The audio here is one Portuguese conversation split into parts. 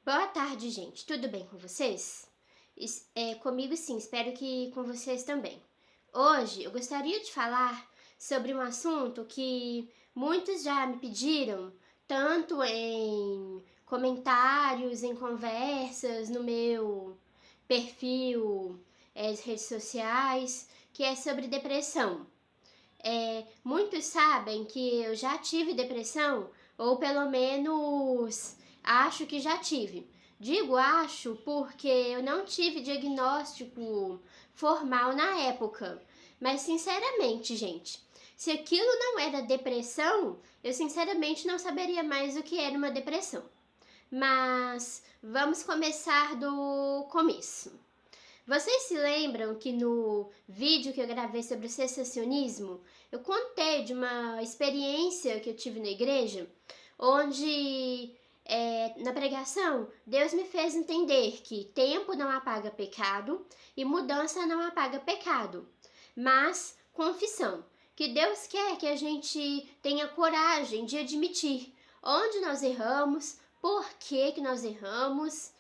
Boa tarde, gente. Tudo bem com vocês? Comigo sim, espero que com vocês também. Hoje eu gostaria de falar sobre um assunto que muitos já me pediram, tanto em comentários, em conversas, no meu perfil, de redes sociais, que é sobre depressão. Muitos sabem que eu já tive depressão, ou pelo menos acho que já tive. Digo acho porque eu não tive diagnóstico formal na época. Mas sinceramente, gente, se aquilo não era depressão, eu sinceramente não saberia mais o que era uma depressão. Mas vamos começar do começo. Vocês se lembram que no vídeo que eu gravei sobre o cessacionismo, eu contei de uma experiência que eu tive na igreja, onde na pregação Deus me fez entender que tempo não apaga pecado e mudança não apaga pecado, mas confissão, que Deus quer que a gente tenha coragem de admitir onde nós erramos, por que nós erramos,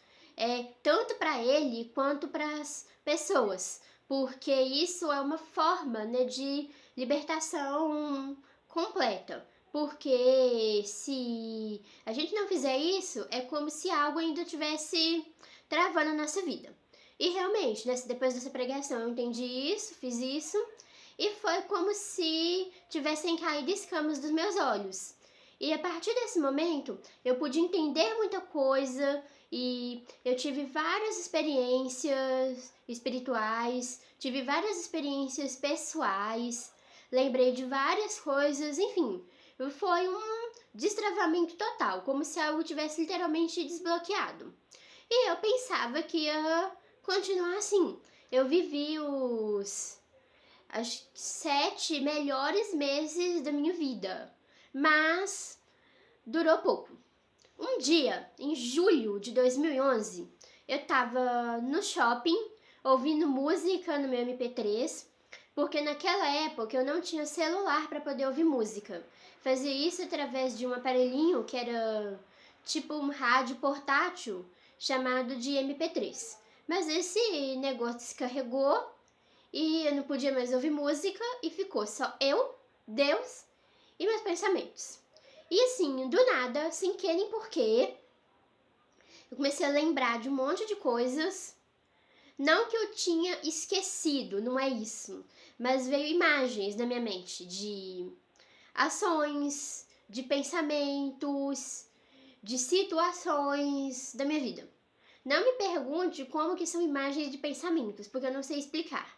tanto para ele quanto para as pessoas, porque isso é uma forma, né, de libertação completa. Porque se a gente não fizer isso, é como se algo ainda estivesse travando a nossa vida. E realmente, né, depois dessa pregação eu entendi isso, fiz isso, e foi como se tivessem caído escamas dos meus olhos. E a partir desse momento, eu pude entender muita coisa e eu tive várias experiências espirituais, tive várias experiências pessoais, lembrei de várias coisas, enfim, foi um destravamento total, como se algo tivesse literalmente desbloqueado. E eu pensava que ia continuar assim. Eu vivi os 7 melhores meses da minha vida, mas durou pouco. Um dia, em julho de 2011, eu tava no shopping ouvindo música no meu MP3, porque naquela época eu não tinha celular para poder ouvir música. Fazia isso através de um aparelhinho que era tipo um rádio portátil chamado de MP3. Mas esse negócio descarregou e eu não podia mais ouvir música e ficou só eu, Deus e meus pensamentos. E assim, do nada, sem que nem porquê, eu comecei a lembrar de um monte de coisas. Não que eu tinha esquecido, não é isso. Mas veio imagens na minha mente de ações, de pensamentos, de situações da minha vida. Não me pergunte como que são imagens de pensamentos, porque eu não sei explicar.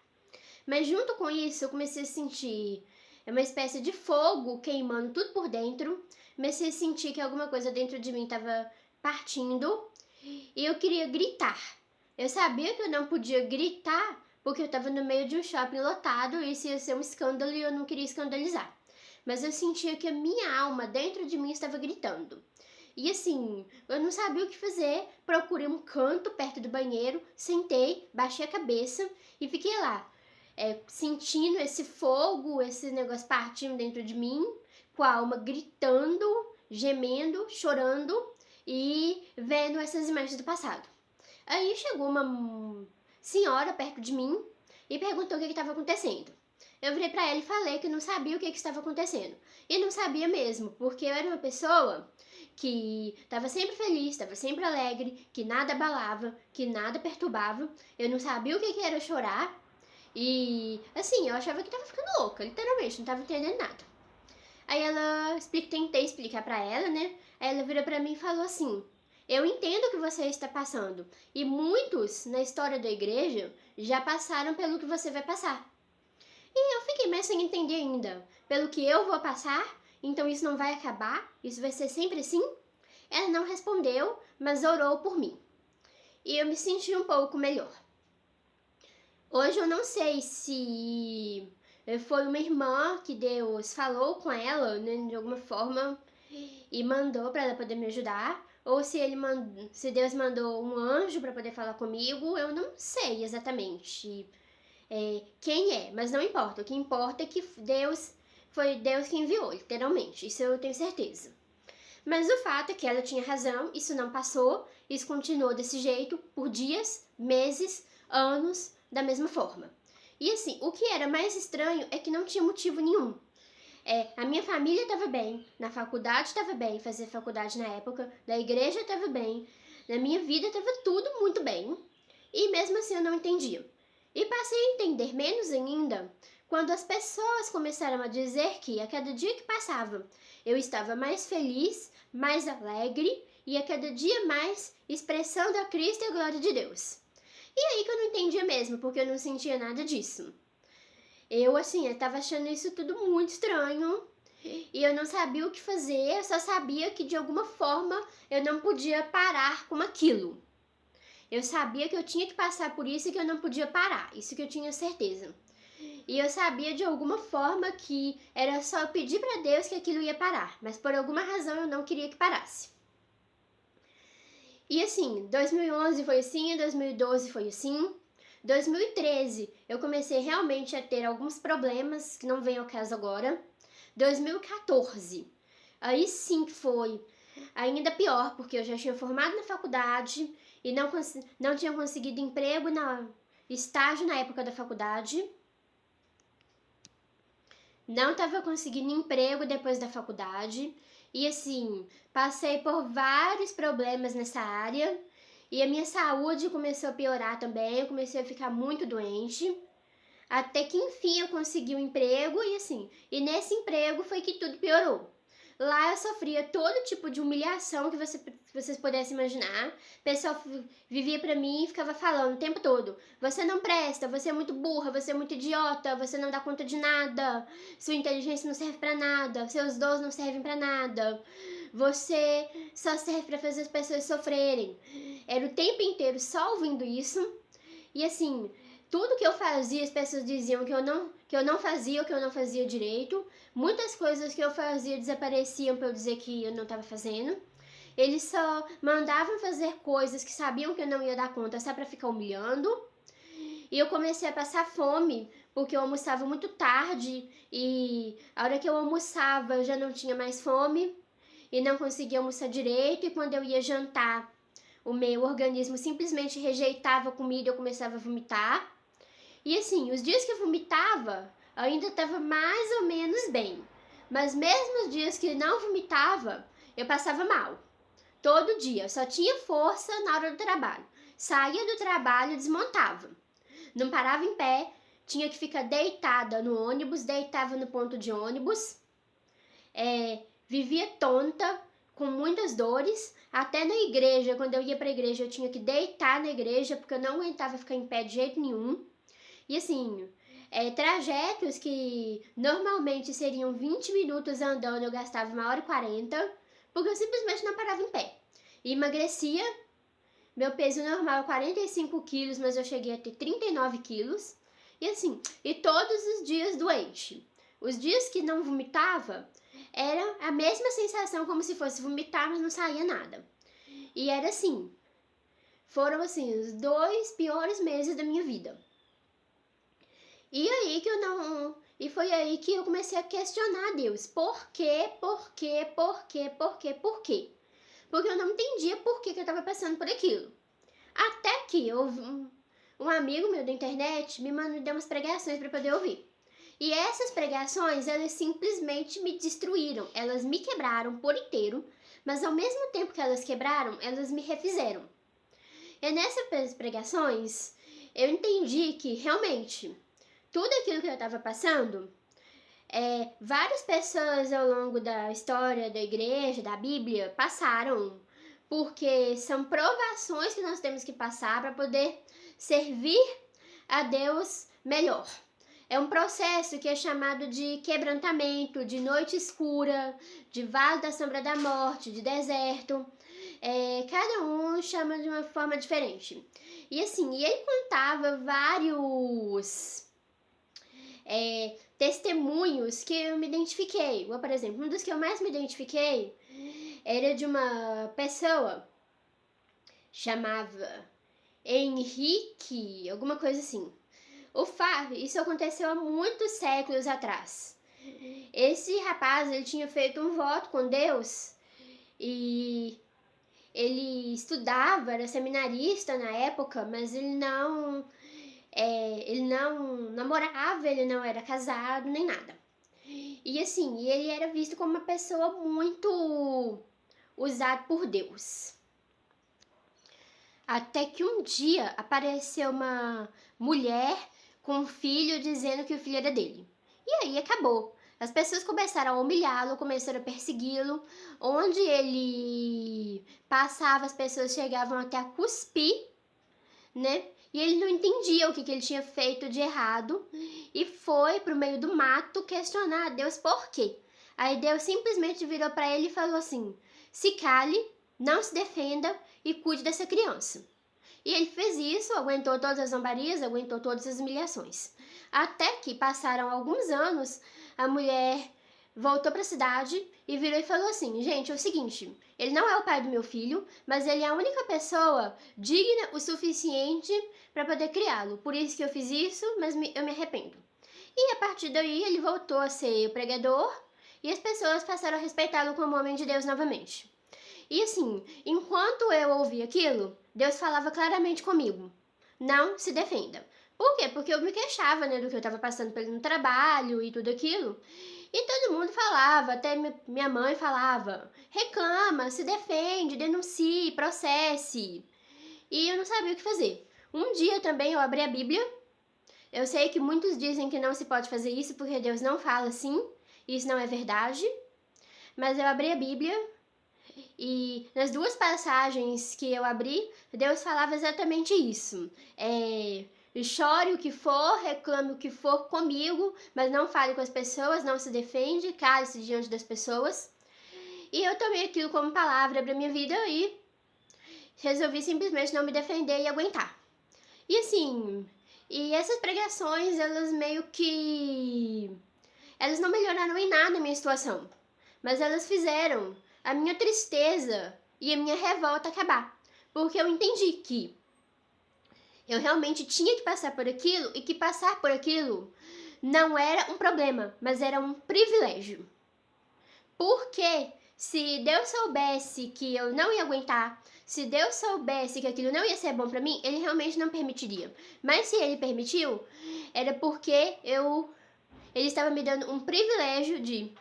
Mas junto com isso, eu comecei a sentir uma espécie de fogo queimando tudo por dentro. Comecei a sentir que alguma coisa dentro de mim estava partindo e eu queria gritar. Eu sabia que eu não podia gritar porque eu estava no meio de um shopping lotado e isso ia ser um escândalo e eu não queria escandalizar. Mas eu sentia que a minha alma dentro de mim estava gritando. E assim, eu não sabia o que fazer, procurei um canto perto do banheiro, sentei, baixei a cabeça e fiquei lá, sentindo esse fogo, esse negócio partindo dentro de mim, com a alma gritando, gemendo, chorando e vendo essas imagens do passado. Aí chegou uma senhora perto de mim e perguntou o que estava acontecendo. Eu virei para ela e falei que não sabia o que estava acontecendo. E não sabia mesmo, porque eu era uma pessoa que estava sempre feliz, estava sempre alegre, que nada abalava, que nada perturbava. Eu não sabia o que era chorar. E assim, eu achava que tava ficando louca, literalmente, não tava entendendo nada. Aí tentei explicar pra ela, né? Aí ela virou pra mim e falou assim: eu entendo o que você está passando. E muitos na história da igreja já passaram pelo que você vai passar. E eu fiquei meio sem entender ainda. Pelo que eu vou passar, então isso não vai acabar? Isso vai ser sempre assim? Ela não respondeu, mas orou por mim. E eu me senti um pouco melhor. Hoje eu não sei se foi uma irmã que Deus falou com ela, né, de alguma forma, e mandou para ela poder me ajudar, ou se Deus mandou um anjo para poder falar comigo, eu não sei exatamente quem é, mas não importa. O que importa é que foi Deus que enviou, literalmente, isso eu tenho certeza. Mas o fato é que ela tinha razão, isso não passou, isso continuou desse jeito por dias, meses, anos, da mesma forma. E assim, o que era mais estranho é que não tinha motivo nenhum. A minha família estava bem, na faculdade estava bem, fazia faculdade na época, da igreja estava bem, na minha vida estava tudo muito bem, e mesmo assim eu não entendia. E passei a entender menos ainda quando as pessoas começaram a dizer que, a cada dia que passava, eu estava mais feliz, mais alegre e a cada dia mais expressando a Cristo e a glória de Deus. E aí que eu não entendia mesmo, porque eu não sentia nada disso. Eu tava achando isso tudo muito estranho e eu não sabia o que fazer, eu só sabia que de alguma forma eu não podia parar com aquilo. Eu sabia que eu tinha que passar por isso e que eu não podia parar, isso que eu tinha certeza. E eu sabia de alguma forma que era só eu pedir para Deus que aquilo ia parar, mas por alguma razão eu não queria que parasse. E assim, 2011 foi assim, 2012 foi assim, 2013 eu comecei realmente a ter alguns problemas que não vem ao caso agora. 2014, aí sim que foi ainda pior, porque eu já tinha formado na faculdade e não tinha conseguido emprego estágio na época da faculdade. Não estava conseguindo emprego depois da faculdade. E assim, passei por vários problemas nessa área. E a minha saúde começou a piorar também, eu comecei a ficar muito doente. Até que enfim eu consegui um emprego e nesse emprego foi que tudo piorou. Lá eu sofria todo tipo de humilhação que vocês pudessem imaginar. O pessoal vivia pra mim e ficava falando o tempo todo: você não presta, você é muito burra, você é muito idiota, você não dá conta de nada, sua inteligência não serve pra nada, seus dons não servem pra nada, você só serve pra fazer as pessoas sofrerem. Era o tempo inteiro só ouvindo isso. E assim, tudo que eu fazia, as pessoas diziam que eu não fazia ou que eu não fazia direito. Muitas coisas que eu fazia desapareciam para eu dizer que eu não estava fazendo. Eles só mandavam fazer coisas que sabiam que eu não ia dar conta só para ficar humilhando. E eu comecei a passar fome, porque eu almoçava muito tarde e a hora que eu almoçava eu já não tinha mais fome e não conseguia almoçar direito. E quando eu ia jantar, o meu organismo simplesmente rejeitava a comida e eu começava a vomitar. E assim, os dias que eu vomitava, ainda estava mais ou menos bem. Mas mesmo os dias que não vomitava, eu passava mal. Todo dia, eu só tinha força na hora do trabalho. Saía do trabalho e desmontava. Não parava em pé, tinha que ficar deitada no ônibus, deitava no ponto de ônibus. Vivia tonta, com muitas dores. Até na igreja, quando eu ia para a igreja, eu tinha que deitar na igreja, porque eu não aguentava ficar em pé de jeito nenhum. E assim, trajetos que normalmente seriam 20 minutos andando, eu gastava 1h40, porque eu simplesmente não parava em pé. E emagrecia, meu peso normal é 45 quilos, mas eu cheguei a ter 39 quilos. E assim, e todos os dias doente. Os dias que não vomitava, era a mesma sensação como se fosse vomitar, mas não saía nada. E era assim, foram assim, os 2 piores meses da minha vida. E aí que eu não. E foi aí que eu comecei a questionar Deus. Por quê? Por quê? Por quê? Por quê? Por quê? Porque eu não entendia por que eu estava passando por aquilo. Até que um amigo meu da internet me deu umas pregações para poder ouvir. E essas pregações, elas simplesmente me destruíram. Elas me quebraram por inteiro, mas ao mesmo tempo que elas quebraram, elas me refizeram. E nessas pregações, eu entendi que realmente tudo aquilo que eu estava passando, várias pessoas ao longo da história da igreja, da Bíblia, passaram, porque são provações que nós temos que passar para poder servir a Deus melhor. É um processo que é chamado de quebrantamento, de noite escura, de vale da sombra da morte, de deserto. Cada um chama de uma forma diferente. E assim, ele contava vários testemunhos que eu me identifiquei. Por exemplo, um dos que eu mais me identifiquei era de uma pessoa chamava Henrique, alguma coisa assim. Isso aconteceu há muitos séculos atrás. Esse rapaz, ele tinha feito um voto com Deus e ele estudava, era seminarista na época, mas ele não namorava, ele não era casado, nem nada. E assim, ele era visto como uma pessoa muito usada por Deus. Até que um dia apareceu uma mulher com um filho dizendo que o filho era dele. E aí acabou. As pessoas começaram a humilhá-lo, começaram a persegui-lo. Onde ele passava, as pessoas chegavam até a cuspir, né? E ele não entendia o que ele tinha feito de errado e foi pro meio do mato questionar a Deus por quê. Aí Deus simplesmente virou para ele e falou assim: se cale, não se defenda e cuide dessa criança. E ele fez isso, aguentou todas as zombarias, aguentou todas as humilhações. Até que passaram alguns anos, a mulher voltou para a cidade e virou e falou assim: gente, é o seguinte, ele não é o pai do meu filho, mas ele é a única pessoa digna o suficiente para poder criá-lo. Por isso que eu fiz isso, mas eu me arrependo. E a partir daí ele voltou a ser o pregador e as pessoas passaram a respeitá-lo como homem de Deus novamente. E assim, enquanto eu ouvia aquilo, Deus falava claramente comigo: não se defenda. Por quê? Porque eu me queixava, né, do que eu estava passando no trabalho e tudo aquilo. E todo mundo falava, até minha mãe falava: reclama, se defende, denuncie, processe. E eu não sabia o que fazer. Um dia também eu abri a Bíblia. Eu sei que muitos dizem que não se pode fazer isso porque Deus não fala assim. Isso não é verdade. Mas eu abri a Bíblia e nas duas passagens que eu abri, Deus falava exatamente isso. Chore o que for, reclame o que for comigo, mas não fale com as pessoas, não se defende, cale-se diante das pessoas. E eu tomei aquilo como palavra para minha vida e resolvi simplesmente não me defender e aguentar. E assim, e essas pregações, elas meio que... elas não melhoraram em nada a minha situação, mas elas fizeram a minha tristeza e a minha revolta acabar. Porque eu entendi que eu realmente tinha que passar por aquilo e que passar por aquilo não era um problema, mas era um privilégio. Porque se Deus soubesse que eu não ia aguentar, se Deus soubesse que aquilo não ia ser bom pra mim, Ele realmente não permitiria. Mas se Ele permitiu, era porque Ele estava me dando um privilégio de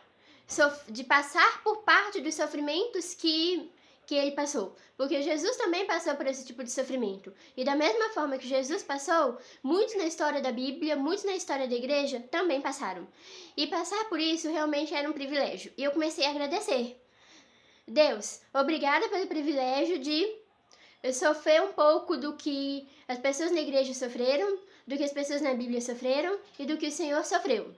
passar por parte dos sofrimentos que ele passou. Porque Jesus também passou por esse tipo de sofrimento. E da mesma forma que Jesus passou, muitos na história da Bíblia, muitos na história da igreja também passaram. E passar por isso realmente era um privilégio. E eu comecei a agradecer. Deus, obrigada pelo privilégio de sofrer um pouco do que as pessoas na igreja sofreram, do que as pessoas na Bíblia sofreram e do que o Senhor sofreu.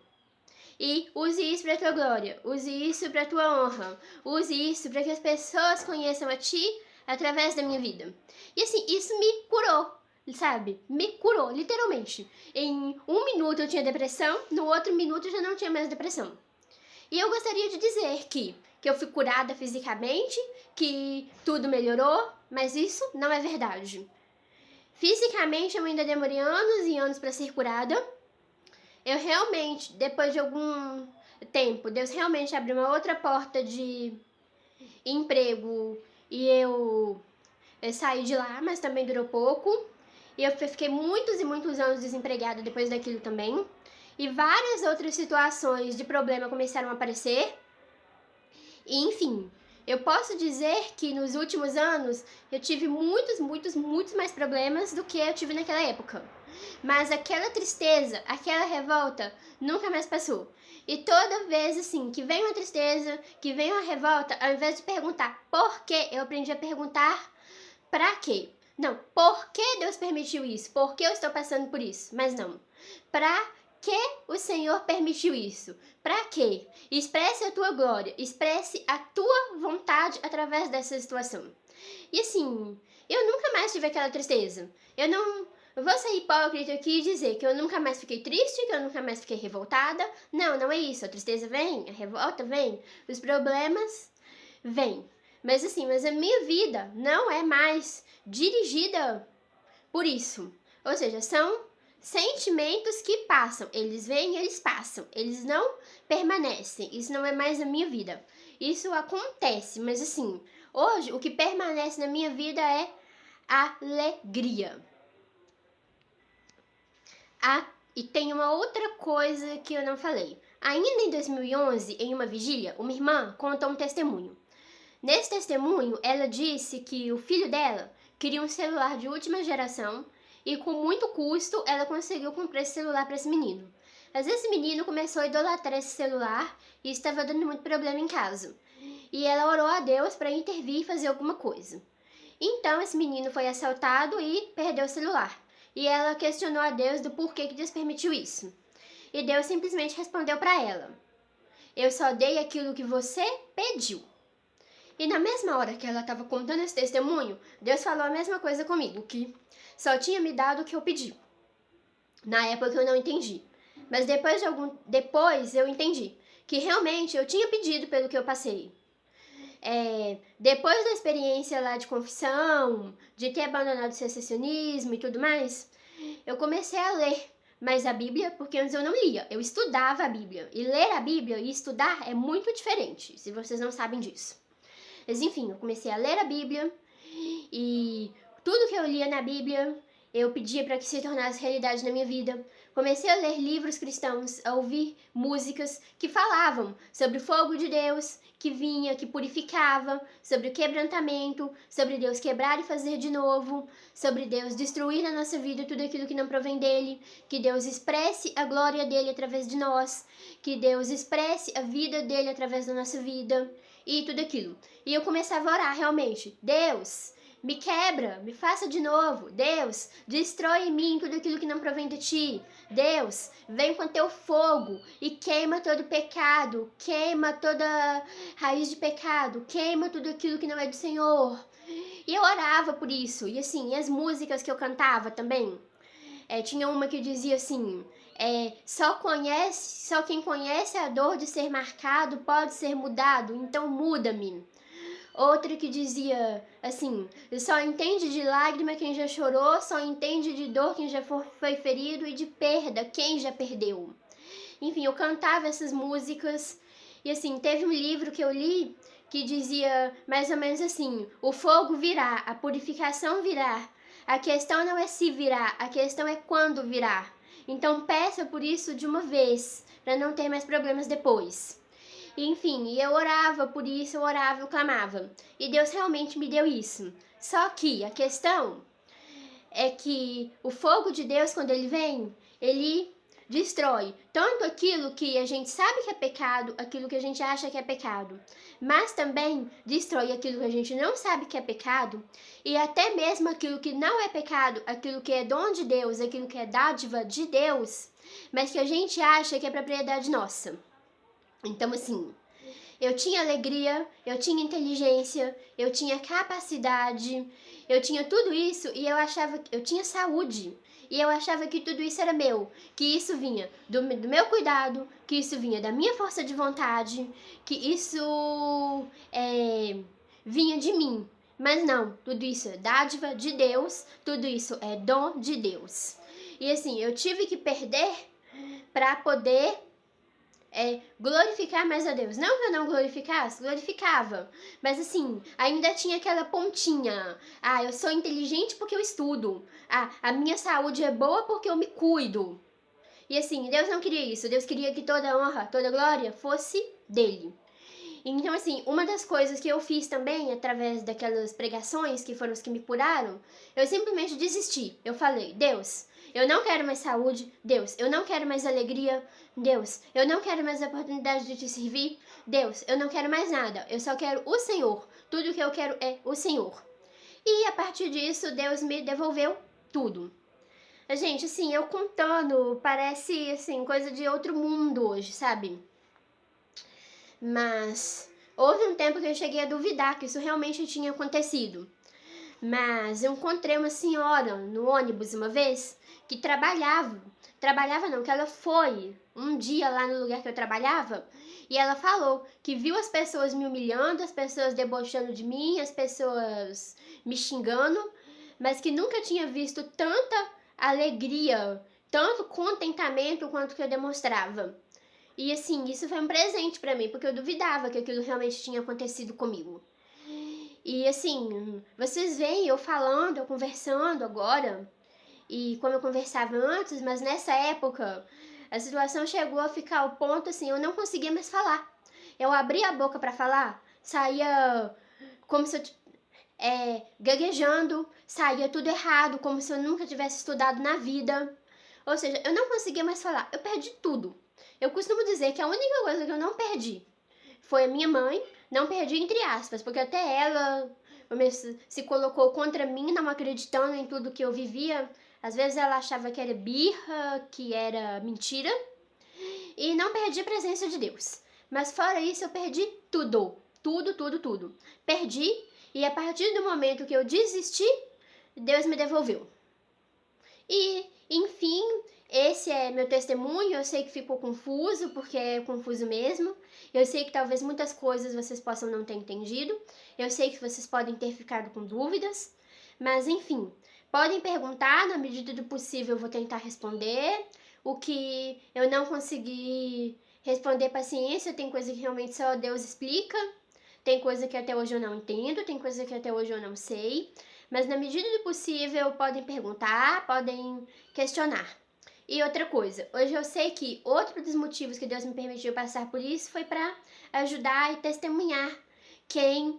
E use isso para a tua glória, use isso para a tua honra, use isso para que as pessoas conheçam a ti através da minha vida. E assim, isso me curou, sabe? Me curou, literalmente. Em um minuto eu tinha depressão, no outro minuto eu já não tinha mais depressão. E eu gostaria de dizer que eu fui curada fisicamente, que tudo melhorou, mas isso não é verdade. Fisicamente eu ainda demorei anos e anos para ser curada. Eu realmente, depois de algum tempo, Deus realmente abriu uma outra porta de emprego e eu saí de lá, mas também durou pouco. E eu fiquei muitos e muitos anos desempregada depois daquilo também. E várias outras situações de problema começaram a aparecer. E enfim, eu posso dizer que nos últimos anos eu tive muitos mais problemas do que eu tive naquela época. Mas aquela tristeza, aquela revolta nunca mais passou. E toda vez assim que vem uma tristeza, que vem uma revolta, ao invés de perguntar por quê, eu aprendi a perguntar pra quê. Não, por que Deus permitiu isso? Por que eu estou passando por isso? Mas não. Pra que o Senhor permitiu isso? Pra quê? Expresse a tua glória, expresse a tua vontade através dessa situação. E assim, eu nunca mais tive aquela tristeza. Eu não vou ser hipócrita aqui e dizer que eu nunca mais fiquei triste, que eu nunca mais fiquei revoltada. Não, não é isso. A tristeza vem, a revolta vem, os problemas vêm. Mas assim, mas a minha vida não é mais dirigida por isso. Ou seja, são sentimentos que passam. Eles vêm e eles passam. Eles não permanecem. Isso não é mais a minha vida. isso acontece, mas assim, hoje o que permanece na minha vida é alegria. E tem uma outra coisa que eu não falei. Ainda em 2011, em uma vigília, uma irmã contou um testemunho. Nesse testemunho, ela disse que o filho dela queria um celular de última geração e com muito custo ela conseguiu comprar esse celular para esse menino. Mas esse menino começou a idolatrar esse celular e estava dando muito problema em casa. E ela orou a Deus para intervir e fazer alguma coisa. Então esse menino foi assaltado e perdeu o celular. E ela questionou a Deus do porquê que Deus permitiu isso. E Deus simplesmente respondeu para ela: eu só dei aquilo que você pediu. E na mesma hora que ela estava contando esse testemunho, Deus falou a mesma coisa comigo, que só tinha me dado o que eu pedi. Na época eu não entendi. Mas depois eu entendi que realmente eu tinha pedido pelo que eu passei. Depois da experiência lá de confissão, de ter abandonado o secessionismo e tudo mais, eu comecei a ler mais a Bíblia, porque antes eu não lia, eu estudava a Bíblia. E ler a Bíblia e estudar é muito diferente, se vocês não sabem disso. Mas enfim, eu comecei a ler a Bíblia e tudo que eu lia na Bíblia eu pedia para que se tornasse realidade na minha vida. Comecei a ler livros cristãos, a ouvir músicas que falavam sobre o fogo de Deus que vinha, que purificava, sobre o quebrantamento, sobre Deus quebrar e fazer de novo, sobre Deus destruir na nossa vida tudo aquilo que não provém dele, que Deus expresse a glória dele através de nós, que Deus expresse a vida dele através da nossa vida e tudo aquilo. E eu começava a orar realmente: Deus, me quebra, me faça de novo. Deus, destrói em mim tudo aquilo que não provém de ti. Deus, vem com teu fogo e queima todo pecado, queima toda raiz de pecado, queima tudo aquilo que não é do Senhor. E eu orava por isso. E assim, as músicas que eu cantava também, tinha uma que dizia assim: só quem conhece a dor de ser marcado pode ser mudado, então muda-me. Outra que dizia assim: só entende de lágrima quem já chorou, só entende de dor quem já foi ferido e de perda quem já perdeu. Enfim, eu cantava essas músicas e assim, teve um livro que eu li que dizia mais ou menos assim: o fogo virá, a purificação virá. A questão não é se virá, a questão é quando virá. Então peça por isso de uma vez, para não ter mais problemas depois. Enfim, eu orava por isso, eu orava, eu clamava. E Deus realmente me deu isso. Só que a questão é que o fogo de Deus, quando ele vem, ele destrói tanto aquilo que a gente sabe que é pecado, aquilo que a gente acha que é pecado, mas também destrói aquilo que a gente não sabe que é pecado e até mesmo aquilo que não é pecado, aquilo que é dom de Deus, aquilo que é dádiva de Deus, mas que a gente acha que é propriedade nossa. Então, assim, eu tinha alegria, eu tinha inteligência, eu tinha capacidade, eu tinha tudo isso e eu achava que eu tinha saúde. E eu achava que tudo isso era meu, que isso vinha do meu cuidado, que isso vinha da minha força de vontade, que isso vinha de mim. Mas não, tudo isso é dádiva de Deus, tudo isso é dom de Deus. E assim, eu tive que perder para poder glorificar mais a Deus. Não que eu não glorificasse, glorificava. Mas assim, ainda tinha aquela pontinha. Eu sou inteligente porque eu estudo. A minha saúde é boa porque eu me cuido. E assim, Deus não queria isso. Deus queria que toda honra, toda glória fosse dele. Então, assim, uma das coisas que eu fiz também, através daquelas pregações que foram as que me curaram, eu simplesmente desisti. Eu falei: Deus, eu não quero mais saúde. Deus, eu não quero mais alegria. Deus, eu não quero mais a oportunidade de te servir. Deus, eu não quero mais nada. Eu só quero o Senhor. Tudo que eu quero é o Senhor. E a partir disso, Deus me devolveu tudo. Gente, assim, eu contando, parece, assim, coisa de outro mundo hoje, sabe? Mas houve um tempo que eu cheguei a duvidar que isso realmente tinha acontecido. Mas eu encontrei uma senhora no ônibus uma vez que trabalhava não, que ela foi um dia lá no lugar que eu trabalhava e ela falou que viu as pessoas me humilhando, as pessoas debochando de mim, as pessoas me xingando, mas que nunca tinha visto tanta alegria, tanto contentamento quanto que eu demonstrava. E assim, isso foi um presente pra mim, porque eu duvidava que aquilo realmente tinha acontecido comigo. E assim, vocês veem eu falando, eu conversando agora, e como eu conversava antes, mas nessa época a situação chegou a ficar ao ponto assim, eu não conseguia mais falar. Eu abria a boca pra falar, saía como se eu gaguejando, saía tudo errado, como se eu nunca tivesse estudado na vida. Ou seja, eu não conseguia mais falar, eu perdi tudo. Eu costumo dizer que a única coisa que eu não perdi foi a minha mãe, não perdi entre aspas, porque até ela se colocou contra mim, não acreditando em tudo que eu vivia. Às vezes ela achava que era birra, que era mentira, e não perdi a presença de Deus. Mas fora isso, eu perdi tudo. Tudo, tudo, tudo. Perdi, e a partir do momento que eu desisti, Deus me devolveu. E, enfim, esse é meu testemunho. Eu sei que ficou confuso, porque é confuso mesmo. Eu sei que talvez muitas coisas vocês possam não ter entendido. Eu sei que vocês podem ter ficado com dúvidas. Mas, enfim, podem perguntar, na medida do possível eu vou tentar responder. O que eu não consegui responder, paciência, tem coisa que realmente só Deus explica. Tem coisa que até hoje eu não entendo, tem coisa que até hoje eu não sei. Mas na medida do possível, podem perguntar, podem questionar. E outra coisa, hoje eu sei que outro dos motivos que Deus me permitiu passar por isso foi para ajudar e testemunhar quem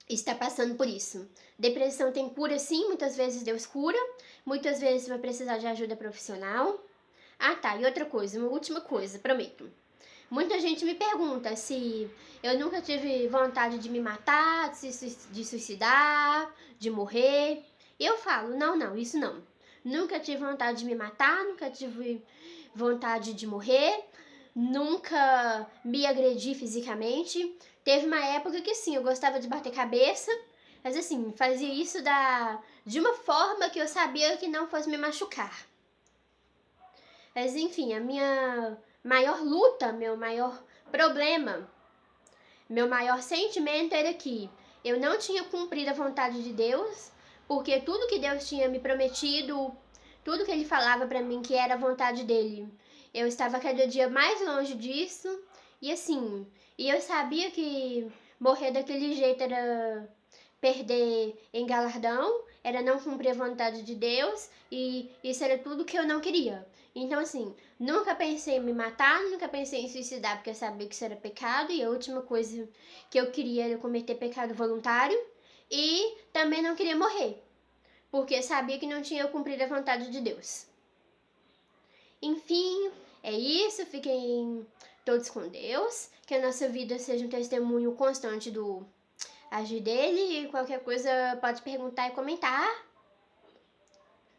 está passando por isso. Depressão tem cura sim, muitas vezes Deus cura, muitas vezes vai precisar de ajuda profissional. Ah tá, e outra coisa, uma última coisa, prometo. Muita gente me pergunta se eu nunca tive vontade de me matar, de suicidar, de morrer. Eu falo, não, isso não. Nunca tive vontade de me matar, nunca tive vontade de morrer, nunca me agredi fisicamente. Teve uma época que sim, eu gostava de bater cabeça, mas assim, fazia isso de uma forma que eu sabia que não fosse me machucar. Mas enfim, a minha maior luta, meu maior problema, meu maior sentimento era que eu não tinha cumprido a vontade de Deus, porque tudo que Deus tinha me prometido, tudo que Ele falava pra mim que era a vontade dEle, eu estava cada dia mais longe disso, e assim, e eu sabia que morrer daquele jeito era perder em galardão, era não cumprir a vontade de Deus, e isso era tudo que eu não queria. Então, assim, nunca pensei em me matar, nunca pensei em suicidar, porque eu sabia que isso era pecado, e a última coisa que eu queria era cometer pecado voluntário, e também não queria morrer, porque eu sabia que não tinha cumprido a vontade de Deus. Enfim, é isso, fiquem todos com Deus, que a nossa vida seja um testemunho constante do agir dele, e qualquer coisa pode perguntar e comentar.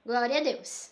Glória a Deus.